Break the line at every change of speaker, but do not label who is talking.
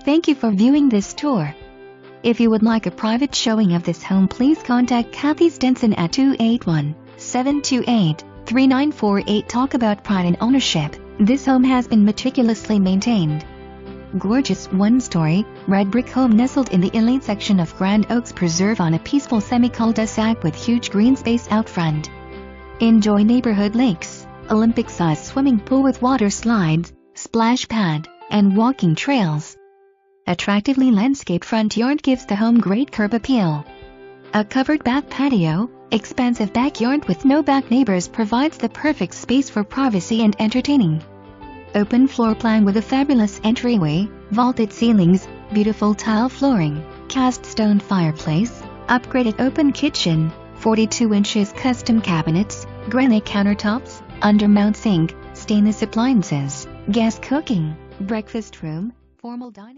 Thank you for viewing this tour. If you would like a private showing of this home, please contact Kathy Stinson at 281-728-3948. Talk about pride and ownership. This home has been meticulously maintained. Gorgeous one-story, red brick home nestled in the elite section of Grand Oaks Preserve on a peaceful semi-cul-de-sac with huge green space out front. Enjoy neighborhood lakes, Olympic-sized swimming pool with water slides, splash pad, and walking trails. Attractively landscaped front yard gives the home great curb appeal. A covered back patio, expansive backyard with no back neighbors provides the perfect space for privacy and entertaining. Open floor plan with a fabulous entryway, vaulted ceilings, beautiful tile flooring, cast stone fireplace, upgraded open kitchen, 42 inches custom cabinets, granite countertops, undermount sink, stainless appliances, gas cooking, breakfast room, formal dining.